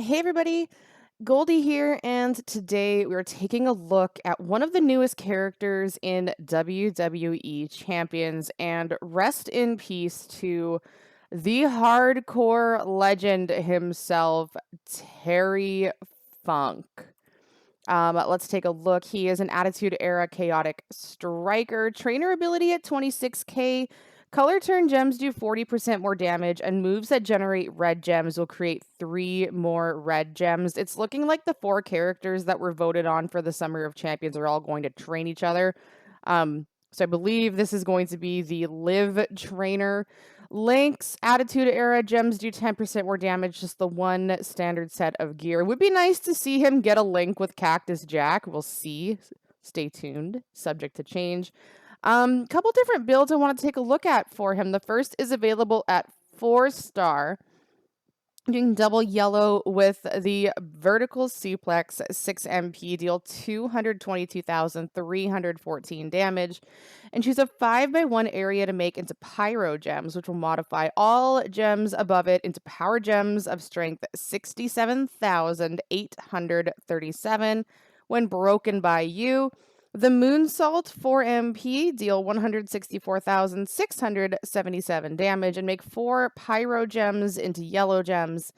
Hey everybody, Goldie here, and today we're taking a look at one of the newest characters in WWE Champions, and rest in peace to the hardcore legend himself, Terry Funk. Let's take a look. He is an Attitude Era Chaotic Striker. Trainer ability at 26k. Color turn gems do 40% more damage, and moves that generate red gems will create 3 more red gems. It's looking like the 4 characters that were voted on for the Summer of Champions are all going to train each other. So I believe this is going to be the Live Trainer. Link's Attitude Era gems do 10% more damage, just the one standard set of gear. It would be nice to see him get a link with Cactus Jack. We'll see. Stay tuned. Subject to change. Couple different builds I want to take a look at for him. The first is available at 4-star. Doing double yellow with the vertical suplex 6 MP, deal 222,314 damage, and choose a 5x1 area to make into pyro gems, which will modify all gems above it into power gems of strength 67,837 when broken by you. The Moonsault 4 MP, deal 164,677 damage and make 4 pyro gems into yellow gems.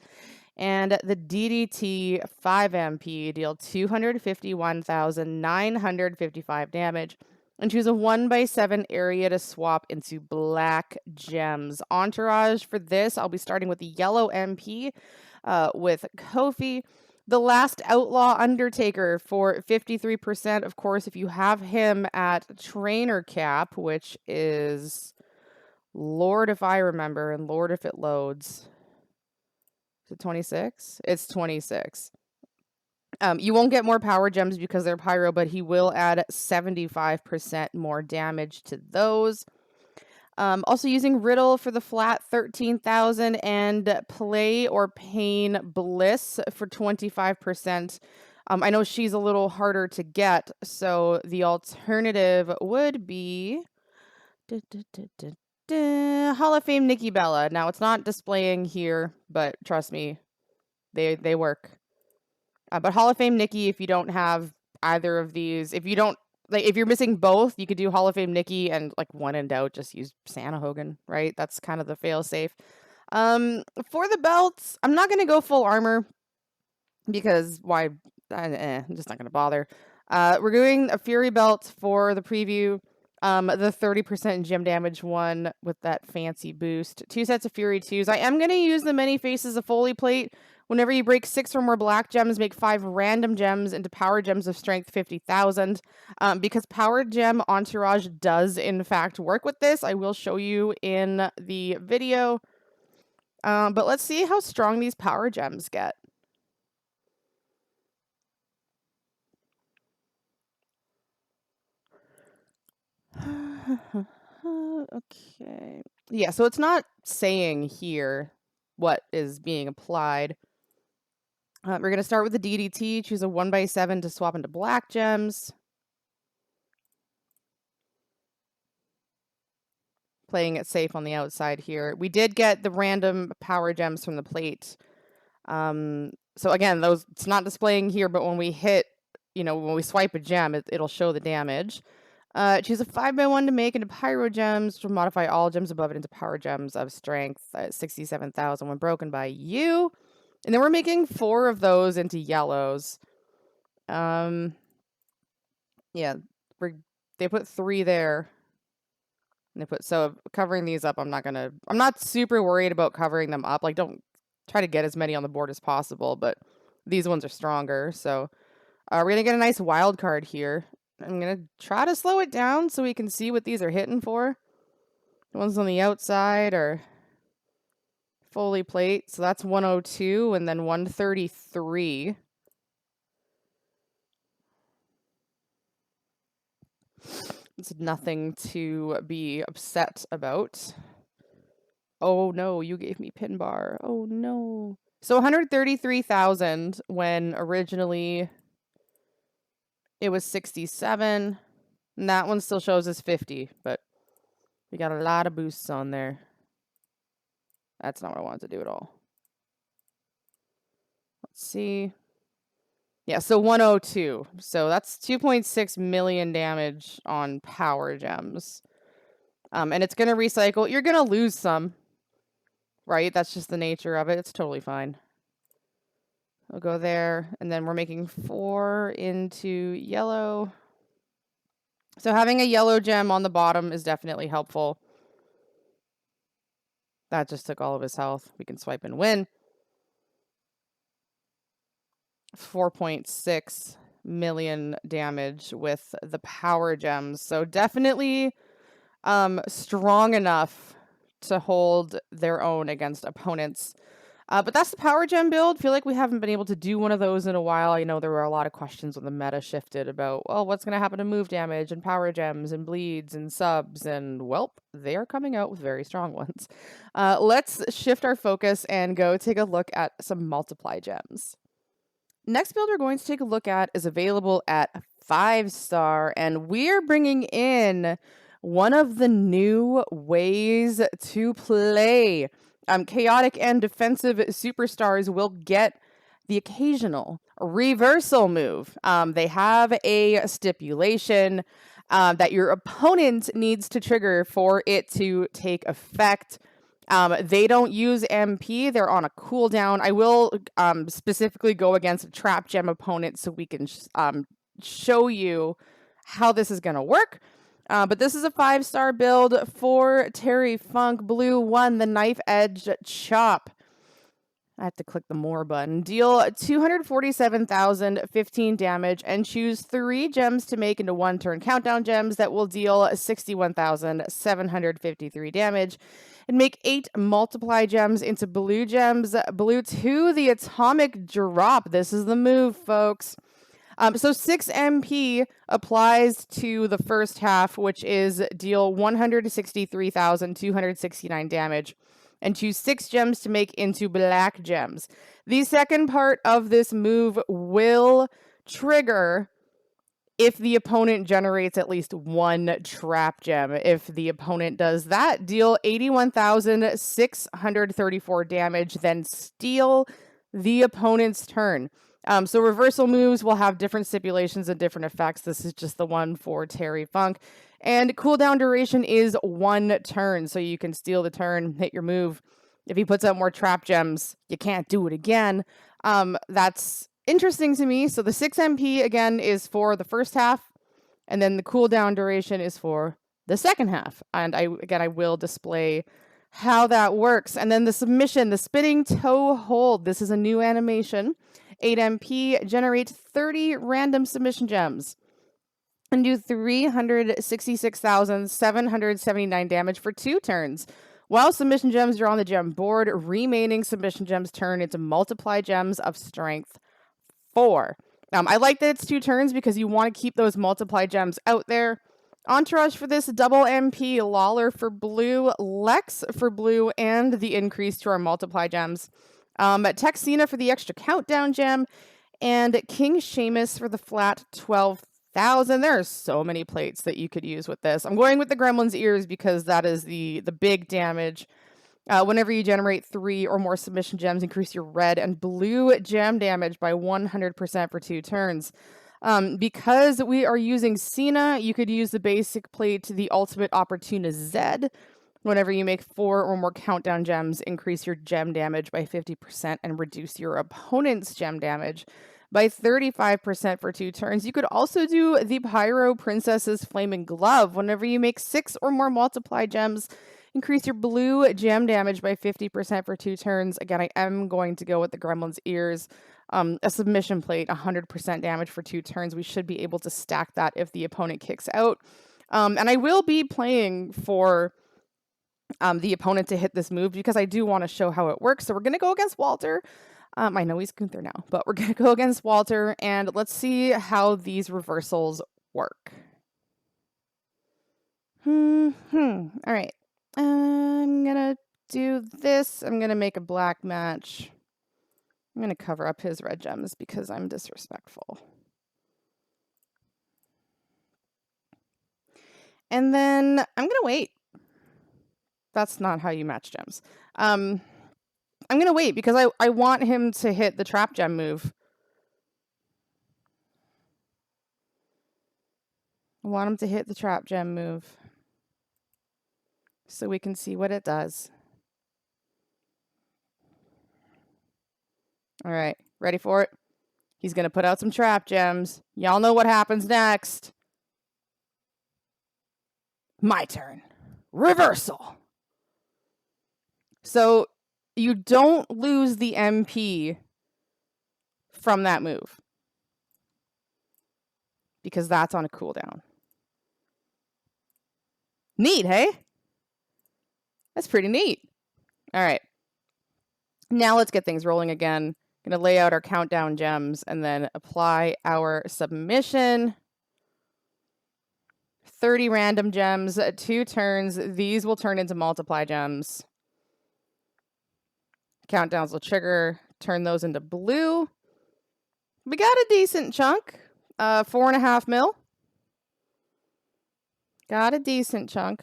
And the DDT 5 MP, deal 251,955 damage and choose a 1x7 area to swap into black gems. Entourage for this, I'll be starting with the yellow MP with Kofi. The Last Outlaw Undertaker for 53%. Of course, if you have him at trainer cap, which is Lord if I remember and Lord if it loads. Is it 26? It's 26. You won't get more power gems because they're pyro, but he will add 75% more damage to those. Also using Riddle for the flat 13,000 and Play or Pain Bliss for 25%. I know she's a little harder to get, so the alternative would be Hall of Fame Nikki Bella. Now it's not displaying here, but trust me, they work. But Hall of Fame Nikki, if you don't have either of these, if you're missing both, you could do Hall of Fame Nikki, and like when in doubt, just use Santa Hogan, right? That's kind of the fail safe. For the belts, I'm not gonna go full armor because why? I'm just not gonna bother. We're doing a Fury belt for the preview. The 30% gem damage one with that fancy boost. 2 sets of Fury 2s. I am gonna use the many faces of Foley Plate. Whenever you break 6 or more black gems, make 5 random gems into power gems of strength 50,000. Because power gem entourage does in fact work with this, I will show you in the video. But let's see how strong these power gems get. Okay. Yeah, so it's not saying here what is being applied. We're going to start with the DDT, choose a 1x7 to swap into black gems. Playing it safe on the outside here. We did get the random power gems from the plate. So again, those it's not displaying here, but when we hit, when we swipe a gem, it'll show the damage. Choose a 5x1 to make into pyro gems, to modify all gems above it into power gems of strength 67,000 when broken by you. And then we're making 4 of those into yellows. Yeah, they put 3 there. And so covering these up, I'm not super worried about covering them up. Like, don't try to get as many on the board as possible, but these ones are stronger. So we're going to get a nice wild card here. I'm going to try to slow it down so we can see what these are hitting for. The ones on the outside are Foley Plate. So that's 102 and then 133. It's nothing to be upset about. Oh no, you gave me pin bar. Oh no. So 133,000 when originally it was 67. And that one still shows as 50, but we got a lot of boosts on there. That's not what I wanted to do at all. Let's see. Yeah, so 102. So that's 2.6 million damage on power gems. And it's gonna recycle. You're gonna lose some, right? That's just the nature of it. It's totally fine. We'll go there, and then we're making 4 into yellow. So having a yellow gem on the bottom is definitely helpful. That just took all of his health. We can swipe and win. 4.6 million damage with the power gems. So definitely strong enough to hold their own against opponents. But that's the power gem build. Feel like we haven't been able to do one of those in a while. I know there were a lot of questions when the meta shifted about, well, what's going to happen to move damage and power gems and bleeds and subs, and well, they are coming out with very strong ones. Let's shift our focus and go take a look at some multiply gems. Next build we're going to take a look at is available at 5-star, and we're bringing in one of the new ways to play. Chaotic and defensive superstars will get the occasional reversal move. They have a stipulation that your opponent needs to trigger for it to take effect. They don't use MP. They're on a cooldown. I will specifically go against a trap gem opponent so we can show you how this is going to work. But this is a 5-star build for Terry Funk. Blue 1, the knife edge chop. I have to click the more button. Deal 247,015 damage and choose 3 gems to make into 1-turn countdown gems that will deal 61,753 damage. And make 8 multiply gems into blue gems. Blue 2, the atomic drop. This is the move, folks. So 6 MP applies to the first half, which is deal 163,269 damage, and choose 6 gems to make into black gems. The second part of this move will trigger if the opponent generates at least 1 trap gem. If the opponent does that, deal 81,634 damage, then steal the opponent's turn. So reversal moves will have different stipulations and different effects. This is just the one for Terry Funk. And cooldown duration is 1 turn, so you can steal the turn, hit your move. If he puts out more trap gems, you can't do it again. That's interesting to me. So the 6 MP, again, is for the first half, and then the cooldown duration is for the second half. And I will display how that works. And then the submission, the spinning toe hold. This is a new animation. 8 MP, generate 30 random submission gems and do 366,779 damage for 2 turns. While submission gems are on the gem board, remaining submission gems turn into multiply gems of strength 4. I like that it's 2 turns because you want to keep those multiply gems out there. Entourage for this, double MP, Lawler for blue, Lex for blue, and the increase to our multiply gems. Texina for the extra countdown gem, and King Seamus for the flat 12,000. There are so many plates that you could use with this. I'm going with the Gremlin's Ears because that is the big damage. Whenever you generate 3 or more submission gems, increase your red and blue gem damage by 100% for 2 turns. Because we are using Cena, you could use the basic plate to the ultimate opportunist Z. Whenever you make 4 or more countdown gems, increase your gem damage by 50% and reduce your opponent's gem damage by 35% for 2 turns. You could also do the Pyro Princess's Flaming Glove. Whenever you make 6 or more multiply gems, increase your blue gem damage by 50% for 2 turns. Again, I am going to go with the Gremlin's Ears. A submission plate, 100% damage for 2 turns. We should be able to stack that if the opponent kicks out. And I will be playing for the opponent to hit this move because I do want to show how it works. So we're going to go against Walter. I know he's Gunther now, but we're going to go against Walter, and let's see how these reversals work. All right. I'm going to do this. I'm going to make a black match. I'm going to cover up his red gems because I'm disrespectful. And then I'm going to wait. That's not how you match gems. I'm going to wait because I want him to hit the trap gem move. I want him to hit the trap gem move so we can see what it does. All right, ready for it? He's going to put out some trap gems. Y'all know what happens next. My turn. Reversal. So you don't lose the MP from that move because that's on a cooldown. Neat, hey? That's pretty neat. All right. Now let's get things rolling again. Going to lay out our countdown gems and then apply our submission. 30 random gems, 2 turns. These will turn into multiply gems. Countdowns will trigger, turn those into blue. We got a decent chunk, 4.5 mil. Got a decent chunk.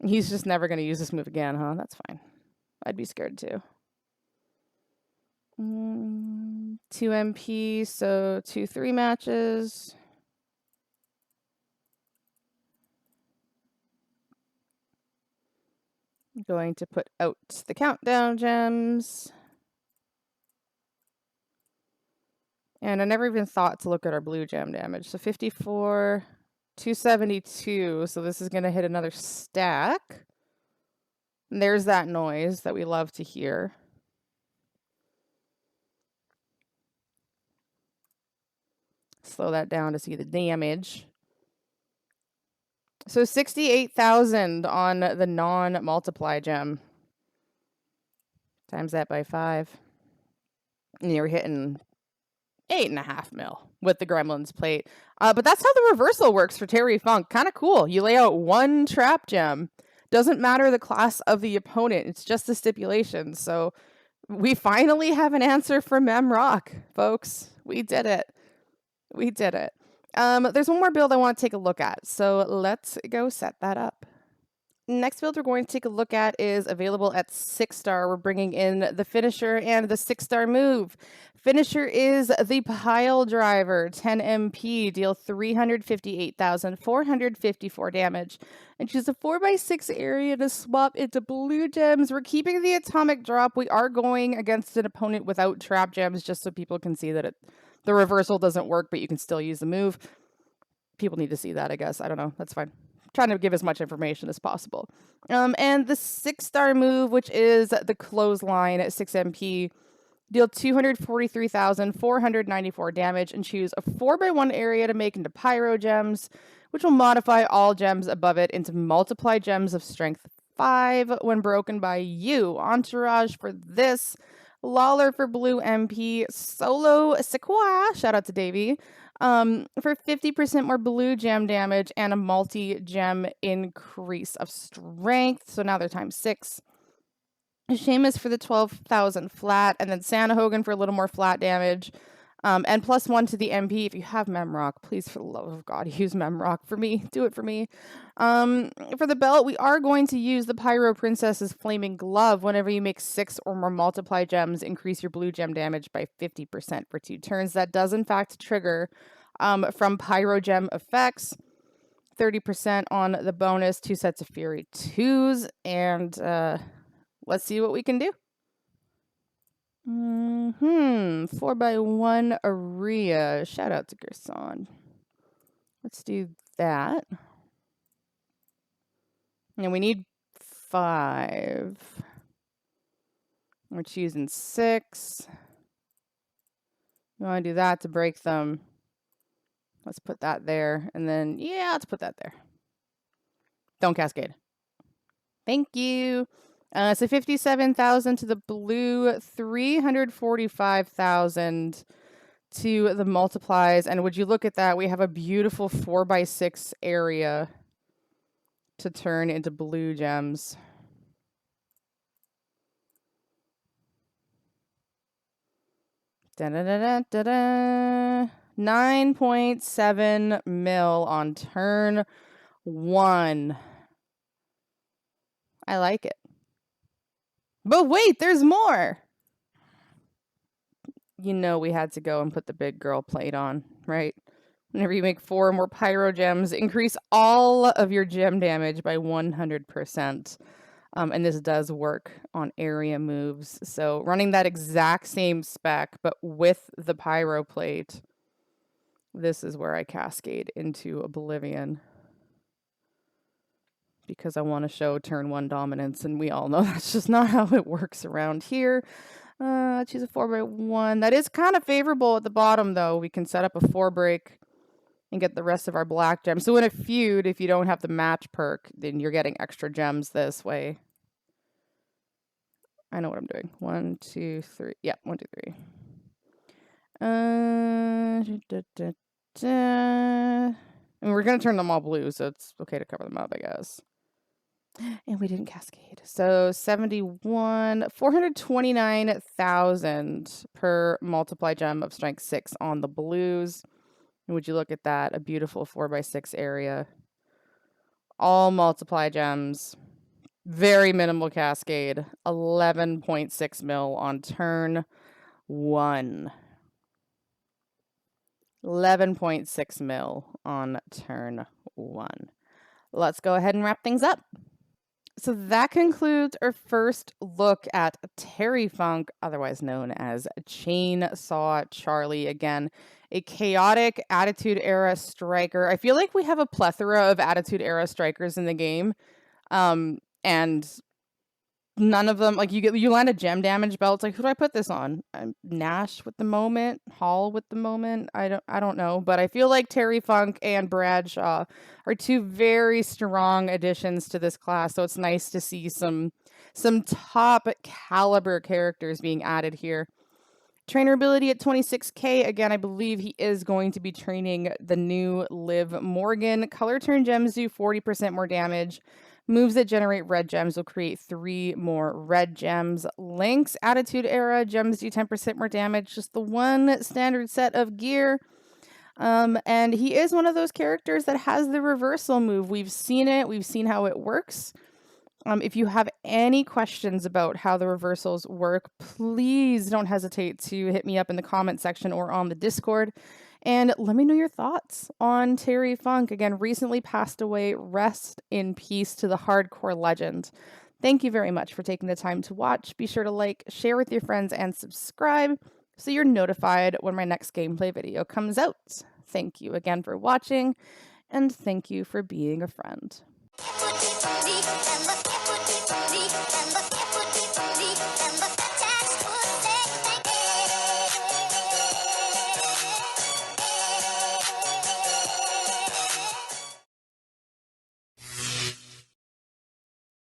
He's just never going to use this move again, huh? That's fine. I'd be scared too. 2 MP, so 2 3 matches. I'm going to put out the countdown gems. And I never even thought to look at our blue gem damage. So 54, 272. So this is going to hit another stack. And there's that noise that we love to hear. Slow that down to see the damage. So 68,000 on the non-multiply gem. Times that by 5. And you're hitting 8.5 mil with the Gremlins plate. But that's how the reversal works for Terry Funk. Kind of cool. You lay out 1 trap gem. Doesn't matter the class of the opponent. It's just the stipulation. So we finally have an answer for Mem Rock, folks. We did it. We did it. There's one more build I want to take a look at. So let's go set that up. Next build we're going to take a look at is available at 6-star. We're bringing in the finisher and the 6-star move. Finisher is the pile driver, 10 MP, deal 358,454 damage, and choose a 4x6 area to swap into blue gems. We're keeping the atomic drop. We are going against an opponent without trap gems just so people can see that the reversal doesn't work, but you can still use the move. People need to see that, I guess. I don't know. That's fine. Trying to give as much information as possible. And the 6-star move, which is the clothesline at 6 MP, deal 243,494 damage and choose a 4x1 area to make into pyro gems, which will modify all gems above it into multiply gems of strength 5 when broken by you. Entourage for this. Lawler for blue MP. Solo Sequoia, shout out to Davey, for 50% more blue gem damage and a multi-gem increase of strength. So now they're times 6. Seamus for the 12,000 flat, and then Santa Hogan for a little more flat damage. And +1 to the MP. If you have Memrock, please, for the love of God, use Memrock for me. Do it for me. For the belt, we are going to use the Pyro Princess's Flaming Glove. Whenever you make 6 or more multiply gems, increase your blue gem damage by 50% for 2 turns. That does, in fact, trigger from Pyro Gem effects. 30% on the bonus, 2 sets of Fury 2s, and let's see what we can do. 4x1 area. Shout out to Gerson. Let's do that. And we need 5. We're choosing 6. We want to do that to break them. Let's put that there. And then, yeah, let's put that there. Don't cascade. Thank you. So 57,000 to the blue, 345,000 to the multiplies. And would you look at that? We have a beautiful 4x6 area to turn into blue gems. Da-da-da-da-da-da. 9.7 mil on turn 1. I like it. But wait, there's more. You know we had to go and put the big girl plate on, right? Whenever you make 4 or more pyro gems, increase all of your gem damage by 100%. And this does work on area moves. So running that exact same spec, but with the pyro plate, this is where I cascade into oblivion. Because I want to show turn 1 dominance, and we all know that's just not how it works around here. Choose a 4x1. That is kind of favorable at the bottom, though. We can set up a 4 break and get the rest of our black gems. So in a feud, if you don't have the match perk, then you're getting extra gems this way. I know what I'm doing. 1, 2, 3. Yeah, 1, 2, 3. And we're going to turn them all blue, so it's okay to cover them up, I guess. And we didn't cascade. So 71, 429,000 per multiply gem of strength 6 on the blues. And would you look at that? A beautiful 4x6 area. All multiply gems. Very minimal cascade. 11.6 mil on turn 1. 11.6 mil on turn 1. Let's go ahead and wrap things up. So that concludes our first look at Terry Funk, otherwise known as Chainsaw Charlie. Again, a chaotic Attitude Era striker. I feel like we have a plethora of Attitude Era strikers in the game. And none of them, like you land a gem damage belt. It's like, who do I put this on? Nash with the moment, Hall with the moment. I don't know, but I feel like Terry Funk and Bradshaw are 2 very strong additions to this class. So it's nice to see some top caliber characters being added here. Trainer ability at 26k. Again, I believe he is going to be training the new Liv Morgan. Color turn gems do 40% more damage. Moves that generate red gems will create 3 more red gems. Link's Attitude Era gems do 10% more damage. Just the one standard set of gear. And he is one of those characters that has the reversal move. We've seen it. We've seen how it works. If you have any questions about how the reversals work, please don't hesitate to hit me up in the comment section or on the Discord. And let me know your thoughts on Terry Funk. Again, recently passed away. Rest in peace to the hardcore legend. Thank you very much for taking the time to watch. Be sure to like, share with your friends, and subscribe so you're notified when my next gameplay video comes out. Thank you again for watching, and thank you for being a friend.